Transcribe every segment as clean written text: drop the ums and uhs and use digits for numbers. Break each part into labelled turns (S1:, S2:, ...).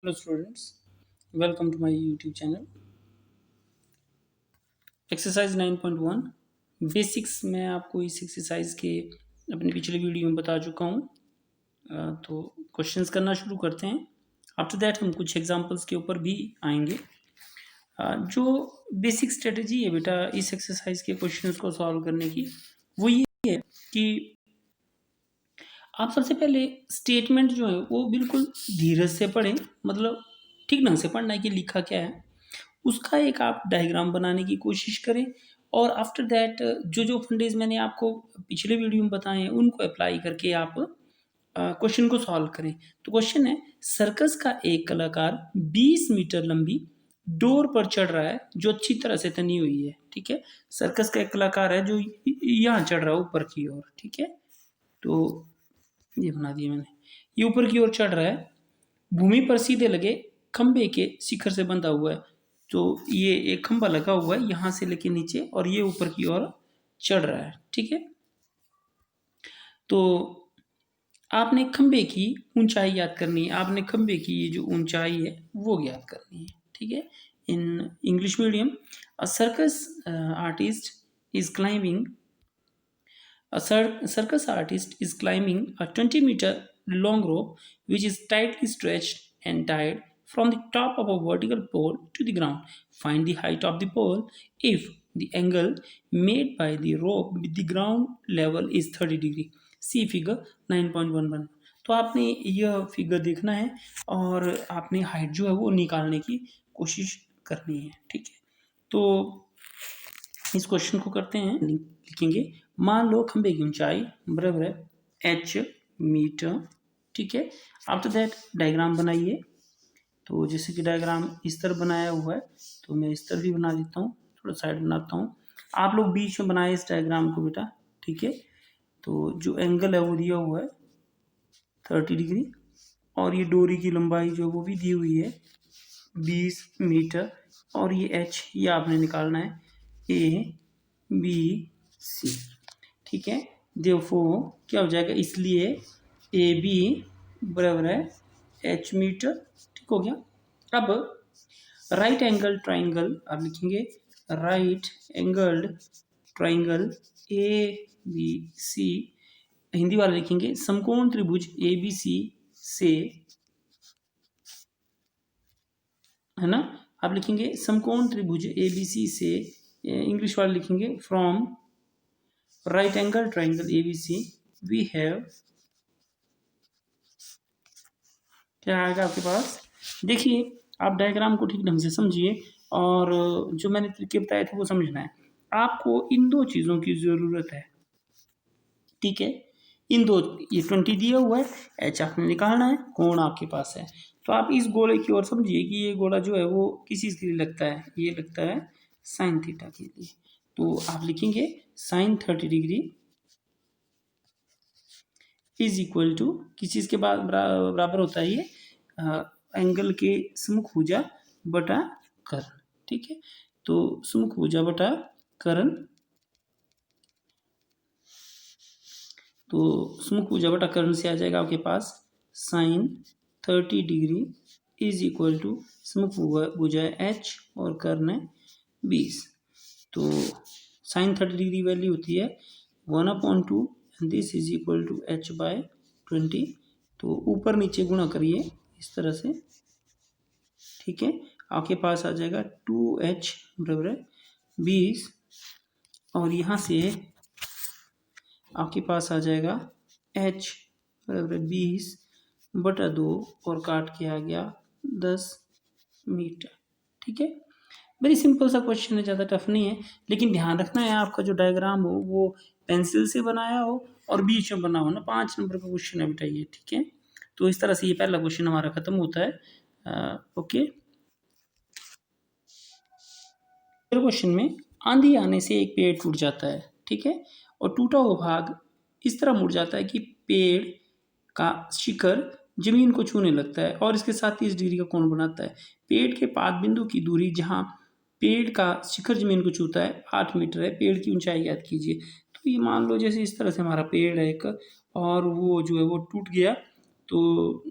S1: Hello students, welcome to my YouTube channel. Exercise 9.1 basics मैं आपको इस एक्सरसाइज के अपने पिछले वीडियो में बता चुका हूँ। तो क्वेश्चंस करना शुरू करते हैं। आफ्टर दैट हम कुछ एग्जांपल्स के ऊपर भी आएंगे। जो बेसिक स्ट्रेटजी है बेटा इस एक्सरसाइज के क्वेश्चंस को सॉल्व करने की, वो ये है कि आप सबसे पहले स्टेटमेंट जो है वो बिल्कुल धीरज से पढ़ें, मतलब ठीक ढंग से पढ़ना है कि लिखा क्या है, उसका एक आप डायग्राम बनाने की कोशिश करें। और आफ्टर दैट जो जो फंडेज मैंने आपको पिछले वीडियो में बताए हैं उनको अप्लाई करके आप क्वेश्चन को सॉल्व करें। तो क्वेश्चन है, सर्कस का एक कलाकार 20 मीटर लंबी डोर पर चढ़ रहा है जो अच्छी तरह से तनी हुई है। ठीक है, सर्कस का एक कलाकार है जो यहाँ चढ़ रहा है ऊपर की ओर। ठीक है, तो ये बना दिया मैंने, ये ऊपर की ओर चढ़ रहा है, भूमि पर सीधे लगे खंबे के शिखर से बंधा हुआ है। तो ये एक खंबा लगा हुआ है यहाँ से लेके नीचे और ये ऊपर की ओर चढ़ रहा है। ठीक है, तो आपने खंबे की ऊंचाई याद करनी है, आपने खंबे की ये जो ऊंचाई है वो याद करनी है। ठीक है, in English medium a circus artist is climbing circus artist is climbing a 20-meter long rope which is tightly stretched and tied from the top of a vertical pole to the ground. Find the height of the pole if the angle made by the rope with the ground level is 30 degree. See figure 9.11. तो आपने यह figure देखना है और आपने height जो है वो निकालने की कोशिश करनी है। ठीक है, तो इस क्वेश्चन को करते हैं, लिखेंगे मान लो खंबे की ऊंचाई बराबर है h मीटर। ठीक है, आफ्टर दैट डायग्राम बनाइए। तो जैसे कि डायग्राम इस तरह बनाया हुआ है तो मैं इस तरह भी बना देता हूँ, थोड़ा साइड बनाता हूँ। आप लोग बीच में बनाए इस डायग्राम को बेटा। ठीक है, तो जो एंगल है वो दिया हुआ है 30 डिग्री और ये डोरी की लंबाई जो वो भी दी हुई है 20 मीटर और ये h ये आपने निकालना है ABC। ठीक है, देयरफॉर क्या हो जाएगा, इसलिए AB बराबर है h मीटर। ठीक हो गया। अब राइट एंगल ट्राइंगल आप लिखेंगे, right angled triangle ABC, Hindi वाले लिखेंगे समकोण त्रिभुज ABC से, है ना, आप लिखेंगे समकोण त्रिभुज ABC से, इंग्लिश वाले लिखेंगे from right angle triangle ABC we have, क्या आएगा आपके पास। देखिए आप डायग्राम को ठीक ढंग से समझिए और जो मैंने तरीके बताए थे वो समझना है। आपको इन दो चीज़ों की ज़रूरत है। ठीक है, इन दो, ये 20 दिया हुआ है, एच आपने निकालना है, कोण आपके पास है। तो आप इस गोले की ओर समझिए कि ये गोला जो है वो किस चीज़ के लिए लगता है, ये लगता है साइन थीटा के लिए। तो आप लिखेंगे sine 30 degree is equal to किस चीज़ के बाद बराबर होता है, ये एंगल के सम्मुख भुजा बटा कर्ण। ठीक है, तो सम्मुख भुजा बटा कर्ण, तो सम्मुख भुजा बटा कर्ण से आ जाएगा आपके पास sine 30 degree is equal to सम्मुख भुजा है h और कर्ण है 20। तो साइन 30 डिग्री वैल्यू होती है 1/2 and this is equal to h/20। तो ऊपर नीचे गुणा करिए इस तरह से। ठीक है, आपके पास आ जाएगा 2h बराबर है 20 और यहाँ से आपके पास आ जाएगा h बराबर 20/2 और काट के आ गया 10 मीटर। ठीक है, वेरी सिंपल सा क्वेश्चन है, ज़्यादा टफ नहीं है, लेकिन ध्यान रखना है आपका जो डायग्राम हो वो पेंसिल से बनाया हो और बीच में बना हो ना। 5 नंबर का क्वेश्चन है बेटा ये। ठीक है, तो इस तरह से ये पहला क्वेश्चन हमारा खत्म होता है। ओके, क्वेश्चन में आंधी आने से एक पेड़ टूट जाता है। ठीक है, और टूटा हुआ भाग इस तरह मुड़ जाता है कि पेड़ का शिखर जमीन को छूने लगता है और इसके साथ 30 डिग्री का कोण बनाता है। पेड़ के पाद बिंदु की दूरी जहां पेड़ का शिखर जमीन को छूता है 8 मीटर है। पेड़ की ऊंचाई याद कीजिए। तो ये मान लो जैसे इस तरह से हमारा पेड़ है एक और वो जो है वो टूट गया, तो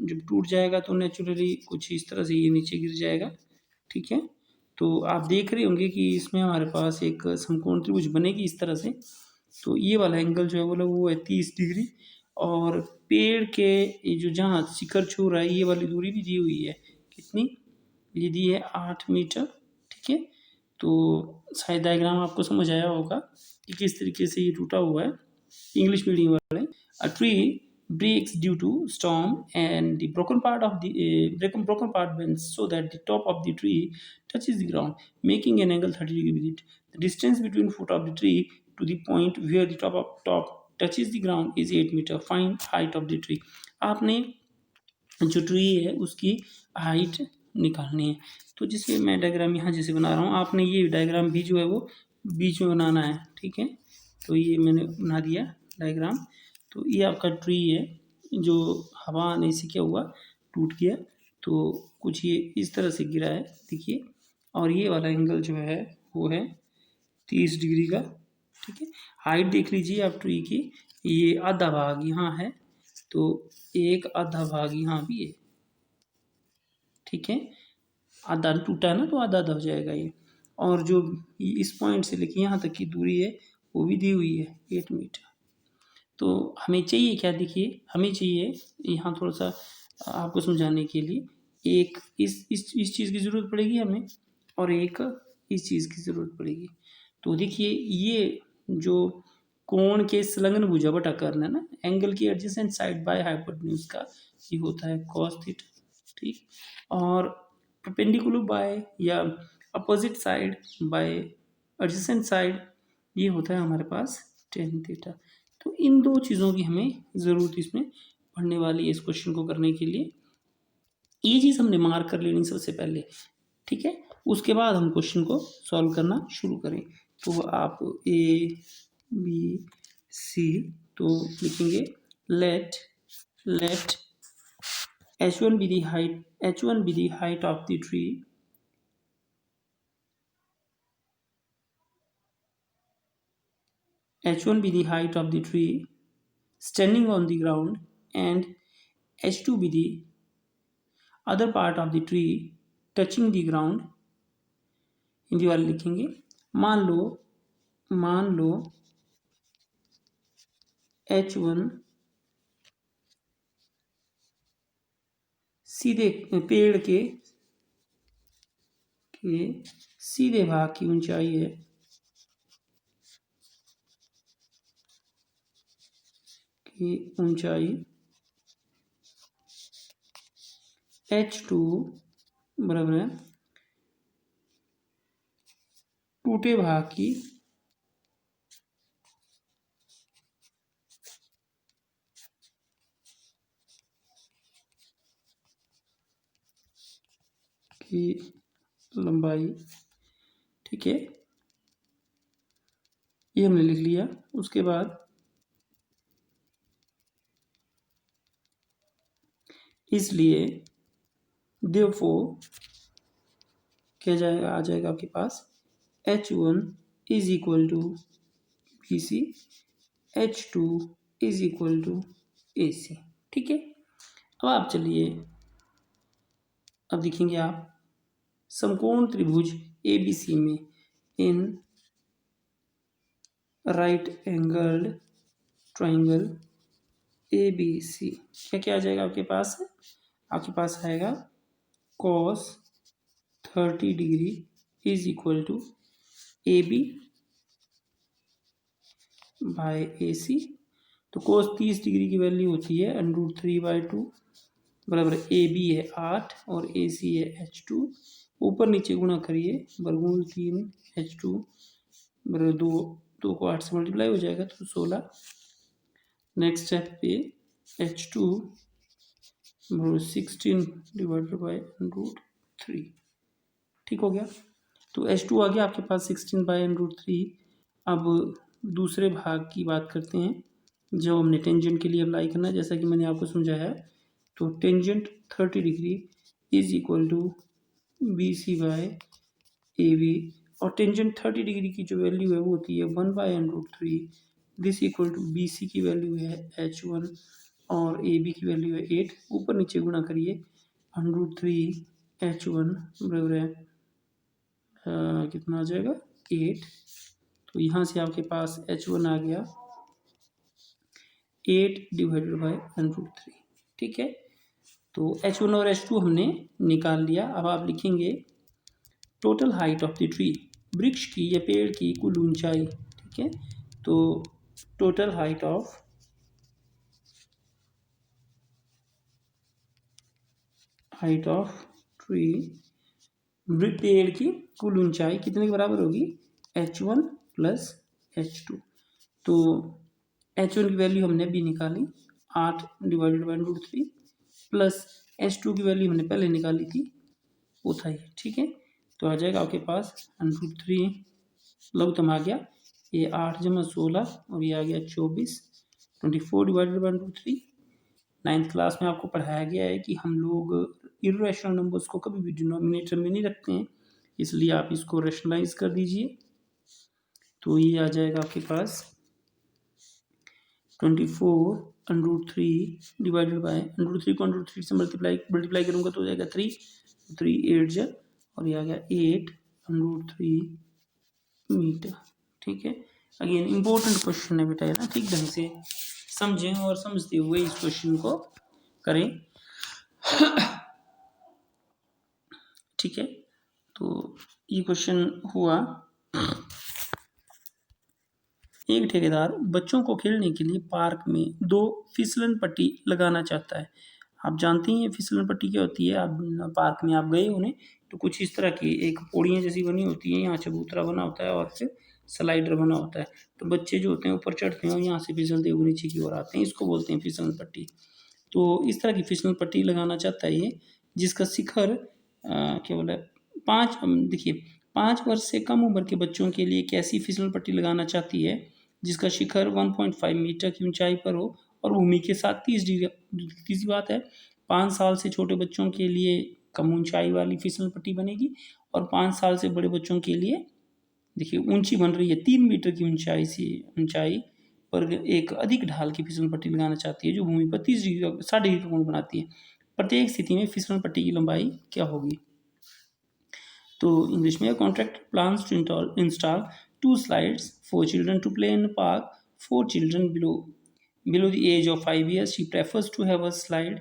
S1: जब टूट जाएगा तो नेचुरली कुछ इस तरह से ये नीचे गिर जाएगा, ठीक है। तो आप देख रहे होंगे कि इसमें हमारे पास एक समकोण त्रिभुज बनेगी इस तरह से। तो ये वाला एंगल जो है बोला वो है 30 डिग्री, और पेड़ के ये जो जहाँ शिखर छू रहा है ये वाली दूरी भी दी हुई है, कितनी, ये दी है 8 मीटर, ठीक है। तो शायद डायग्राम आपको समझ आया होगा कि किस तरीके से ये टूटा हुआ है। इंग्लिश मीडियम वाले, a tree breaks due to storm and the broken part bends so that the top of the tree touches the ground, making an angle 30 degree with it. The distance between foot of the tree to the point where the top touches the ground is 8 meter. Find height of the tree. आपने जो tree है उसकी height निकालनी है। तो जिसमें मैं diagram यहाँ जैसे बना रहा हूँ, आपने ये डायग्राम भी जो है वो बीच में बनाना है, ठीक है। तो ये मैंने बना दिया डायग्राम। तो ये आपका ट्री है जो हवा आने से क्या हुआ, टूट गया। तो कुछ ये इस तरह से गिरा है, देखिए। और ये वाला एंगल जो है वो है 30 डिग्री का, ठीक है। हाइट देख लीजिए आप ट्री की, ये आधा भाग यहाँ है, तो एक आधा भाग यहाँ भी है, ठीक है। आधा टूटा है ना, तो आधा आधा हो जाएगा ये। और जो इस पॉइंट से लेके यहाँ तक की दूरी है वो भी दी हुई है 8 मीटर। तो हमें चाहिए क्या, देखिए हमें चाहिए यहाँ थोड़ा सा आपको समझाने के लिए, एक इस चीज़ की ज़रूरत पड़ेगी हमें, और एक इस चीज़ की ज़रूरत पड़ेगी। तो देखिए ये जो कोण के संलग्न भुजा बटा कर्ण है ना, एंगल की एडजेसेंट साइड बाय हाइपोटेन्यूज का ये होता है cos थीटा, ठीक। और परपेंडिकुलर बाय या opposite side by adjacent side ये होता है हमारे पास tan थीटा। तो इन दो चीज़ों की हमें ज़रूरत इसमें पढ़ने वाली है इस क्वेश्चन को करने के लिए। ये चीज़ हमने मार्क कर लेनी सबसे पहले, ठीक है। उसके बाद हम क्वेश्चन को सॉल्व करना शुरू करें। तो आप ए बी सी तो लिखेंगे late h1 be the height of the tree, h1 be the height of the tree standing on the ground, and h2 be the other part of the tree touching the ground। Hindi वाले लिखेंगे, मान लो h1 सीधे पेड़ के सीधे भाग की ऊंचाई है, h2 बराबर है टूटे भाग की लंबाई, ठीक है। ये हमने लिख लिया। उसके बाद इसलिए therefore क्या जाएगा, आ जाएगा आपके पास h1 is equal to B C, h2 is equal to A C, ठीक है। अब आप चलिए, अब देखेंगे आप समकोण त्रिभुज ए बी सी में in right angled triangle A B C क्या क्या आ जाएगा आपके पास, आएगा cos 30 degree is equal to A B by A C. तो cos 30 डिग्री की वैल्यू होती है √3/2 बराबर ए बी है 8 और ए सी है h2, ऊपर नीचे गुणा करिए, वर्गमूल 3 h2 बराबर 2 को 8 से मल्टीप्लाई हो जाएगा तो 16। नेक्स्ट स्टेप पे h2 बराबर 16 डिवाइडेड बाई √3, ठीक हो गया। तो h2 आ गया आपके पास 16/√3। अब दूसरे भाग की बात करते हैं जो हमने टेंजेंट के लिए अप्लाई करना है, जैसा कि मैंने आपको समझाया। तो tangent 30 degree is equal to B C by A B, और टेंजेंट 30 डिग्री की जो वैल्यू है वो होती है 1/√3। This equal to B C की वैल्यू है h1 और ए बी की वैल्यू है 8, ऊपर नीचे गुणा करिए, 103H1 बराबर है कितना आ जाएगा 8। तो यहाँ से आपके पास H1 आ गया 8 डिवाइडेड बाई 103। ठीक है, तो H1 और H2 हमने निकाल लिया। अब आप लिखेंगे total height of the tree, वृक्ष की या पेड़ की कुल ऊंचाई। ठीक है, तो टोटल हाइट ऑफ ट्री, पेड़ की कुल ऊंचाई कितने के बराबर होगी, H1 प्लस H2। तो H1 की वैल्यू हमने अभी निकाली 8 डिवाइडेड बाई 3 प्लस H2 की वैल्यू हमने पहले निकाली थी, वो था ये। ठीक है, तो आ जाएगा आपके पास 103 लघुत्तम आ गया, ये 8 जमा 16 और ये आ गया 24, 24 डिवाइडेड बाई 3। 9th क्लास में आपको पढ़ाया गया है कि हम लोग इर्रेशनल नंबर्स को कभी भी डिनोमिनेटर में नहीं रखते हैं, इसलिए आप इसको रेशनलाइज कर दीजिए। तो ये आ जाएगा आपके पास 24√3 डिवाइडेड बाय √3 को √3 से मल्टीप्लाई करूँगा तो हो जाएगा 3 8 जा, और ये आ गया 8√3 मीटर। ठीक है, अगेन इम्पोर्टेंट क्वेश्चन है बेटा, है ना, ठीक ढंग से समझें और समझते हुए इस क्वेश्चन को करें। ठीक है, तो ये क्वेश्चन हुआ, एक ठेकेदार बच्चों को खेलने के लिए पार्क में 2 फिसलन पट्टी लगाना चाहता है। आप जानते हैं ये फिसलन पट्टी क्या होती है, आप पार्क में आप गए उन्हें तो कुछ इस तरह की एक पौड़ियाँ जैसी बनी होती है, यहाँ चबूतरा बना होता है और फिर स्लाइडर बना होता है, तो बच्चे जो होते हैं ऊपर चढ़ते हैं और यहाँ से फिसलते हुए नीचे की ओर आते हैं, इसको बोलते हैं फिसलन पट्टी। तो इस तरह की फिसलन पट्टी लगाना चाहता है ये, जिसका शिखर क्या बोला 5, देखिए 5 वर्ष से कम उम्र के बच्चों के लिए एक ऐसी फिसलन पट्टी लगाना चाहती है जिसका शिखर 1.5 मीटर की ऊंचाई पर हो और भूमि के साथ 30 डिग्री। तीसरी बात है 5 साल से छोटे बच्चों के लिए कम ऊंचाई वाली फिसल पट्टी बनेगी और 5 साल से बड़े बच्चों के लिए देखिए ऊंची बन रही है 3 मीटर की ऊंचाई पर एक अधिक ढाल की फिसल पट्टी लगाना चाहती है जो भूमि पर 60 डिग्री का कोण बनाती है। प्रत्येक स्थिति में फिसल पट्टी की लंबाई क्या होगी। तो इंग्लिश में contract plans to install 2 slides for children to play in the park. For children below the age of 5 years, she prefers to have a slide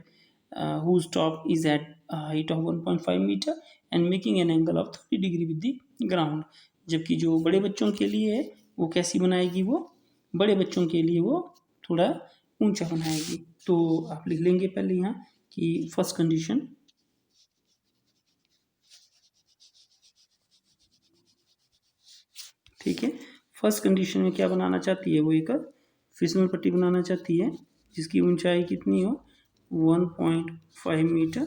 S1: whose top is at a height of 1.5 meter and making an angle of 30 degree with the ground. जबकि जो बड़े बच्चों के लिए है वो कैसी बनाएगी, वो बड़े बच्चों के लिए वो थोड़ा ऊंचा बनाएगी। तो आप लिख लेंगे पहले यहाँ कि फर्स्ट कंडीशन, ठीक है, फर्स्ट कंडीशन में क्या बनाना चाहती है, वो एक फिसलन पट्टी बनाना चाहती है जिसकी ऊंचाई कितनी हो 1.5 मीटर।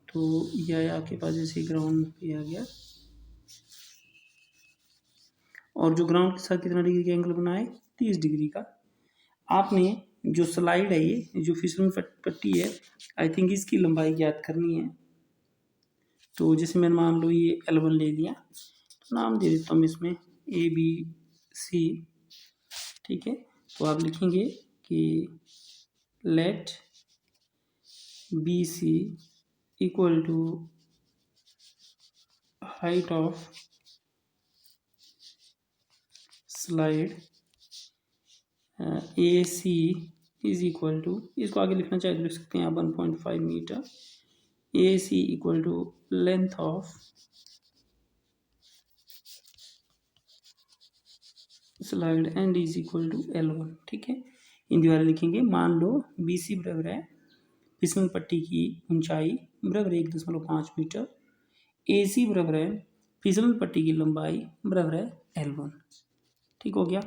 S1: तो यह आपके पास जैसे ग्राउंड पे आ गया और जो ग्राउंड के साथ कितना डिग्री का एंगल बनाए 30 डिग्री का। आपने जो स्लाइड है ये जो फिसलन पट्टी है आई थिंक इसकी लंबाई ज्ञात करनी है। तो जैसे मैंने मान लो ये L1 ले लिया, तो नाम दे देता हूँ इसमें ABC। ठीक है, तो आप लिखेंगे कि let BC equal to height of slide AC is equal to, इसको आगे लिखना चाहे तो लिख सकते हैं आप 1.5 metre, AC equal to length of slide and is equal to L1। ठीक है, इन द्वारा लिखेंगे, मान लो BC बराबर है फिसलन पट्टी की ऊंचाई बराबर 1.5 मीटर, AC बराबर है फिसलन पट्टी की लंबाई बराबर है L1। ठीक हो गया।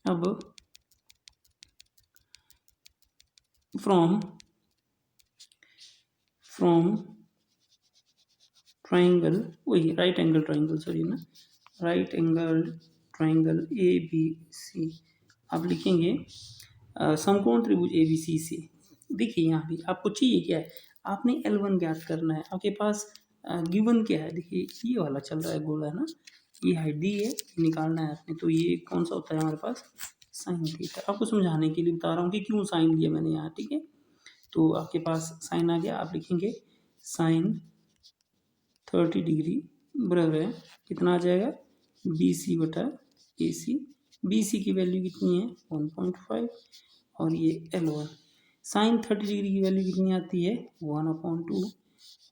S1: अब फ्रॉम ट्राइंगल, वही राइट एंगल ट्राइंगल, सॉरी ना, राइट एंगल ट्राइंगल ABC आप लिखेंगे समकोण त्रिभुज ABC से। देखिए यहाँ भी आपको चाहिए क्या है, आपने L1 ज्ञात करना है, आपके पास गिवन क्या है, देखिए ये वाला चल रहा है गोला है ना, ये हाइट दी है, निकालना है आपने, तो ये कौन सा होता है हमारे पास साइन थीटा। आपको समझाने के लिए बता रहा हूँ कि क्यों साइन लिया मैंने यहाँ। ठीक है, तो आपके पास साइन आ गया, आप लिखेंगे साइन 30 डिग्री बराबर है कितना आ जाएगा, बी सी बटा ए सी। बी सी की वैल्यू कितनी है 1.5 और ये L1। साइन 30 डिग्री की वैल्यू कितनी आती है 1/2,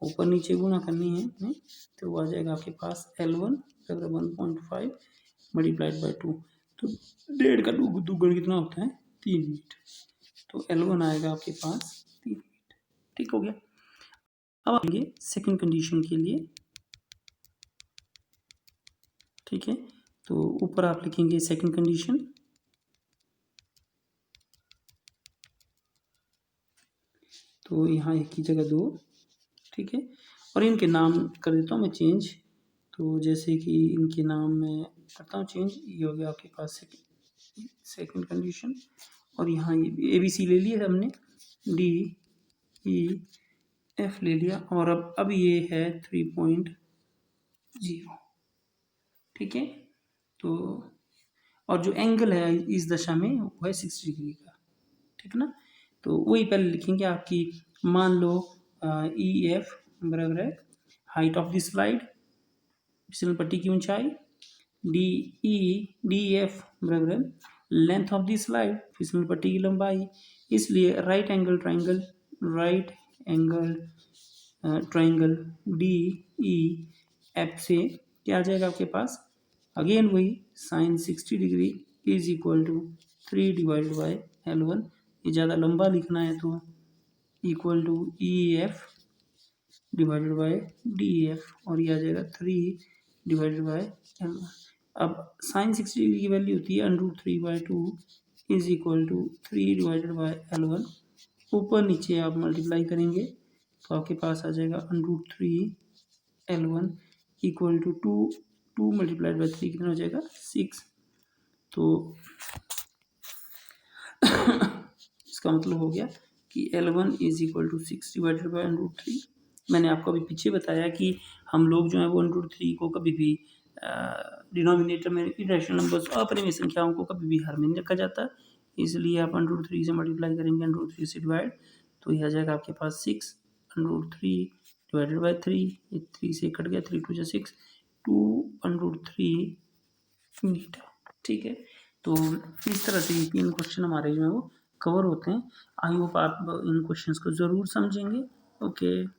S1: ऊपर नीचे गुना करनी है हमें, तो वो आ जाएगा आपके पास L1 बराबर 1.5 मल्टीप्लाइड बाई 2। तो 1.5 का दुगुण कितना होता है 3 मीटर, तो L1 आएगा आपके पास 3 मीटर। ठीक हो गया। अब आएंगे सेकंड कंडीशन के लिए। ठीक है, तो ऊपर आप लिखेंगे सेकंड कंडीशन, तो यहाँ एक की जगह 2। ठीक है, और इनके नाम कर देता हूँ मैं चेंज। तो जैसे कि इनके नाम मैं करता हूँ चेंज, ये हो गया आपके पास सेकंड कंडीशन, और यहाँ ये ABC ले लिया हमने, D E F ले लिया, और अब ये है 3.0। ठीक है, तो और जो एंगल है इस दशा में वो है 60 डिग्री का। ठीक है ना, तो वही पहले लिखेंगे आपकी, मान लो EF बराबर है हाइट ऑफ द स्लाइड, फिसल पट्टी की ऊंचाई, DEF बराबर है लेंथ ऑफ द स्लाइड, फिसल पट्टी की लंबाई। इसलिए राइट एंगल ट्राइंगल DEF से क्या आ जाएगा आपके पास, अगेन वही sine 60 degree is equal to 3 divided by L1। ये ज़्यादा लंबा लिखना है तो equal to EF divided by DEF, और ये आ जाएगा 3 डिवाइडेड बाई L1। अब साइन 60 डिग्री की वैल्यू होती है √3/2 is equal to 3 divided by L1। ऊपर नीचे आप मल्टीप्लाई करेंगे तो आपके पास आ जाएगा √3 L1 equal to 2 multiplied by 3 कितना हो जाएगा 6। तो इसका मतलब हो गया कि L1 is equal to 6 divided by √3। मैंने आपको अभी पीछे बताया कि हम लोग जो है वो √3 को कभी भी डिनोमिनेटर में इरेशनल नंबर्स अपरिमेय संख्याओं को कभी भी हर में नहीं रखा जाता, इसलिए आप √3 से मल्टीप्लाई करेंगे, √3 से डिवाइड, तो यह आ जाएगा आपके पास 6 √3 डिवाइडेड बाई 3, ये 3 से कट गया, 3 2 6, 2 √3 मीटर। ठीक है, तो इस तरह से ये 3 क्वेश्चन हमारे जो है वो कवर होते हैं। आई होप आप इन क्वेश्चंस को ज़रूर समझेंगे। ओके।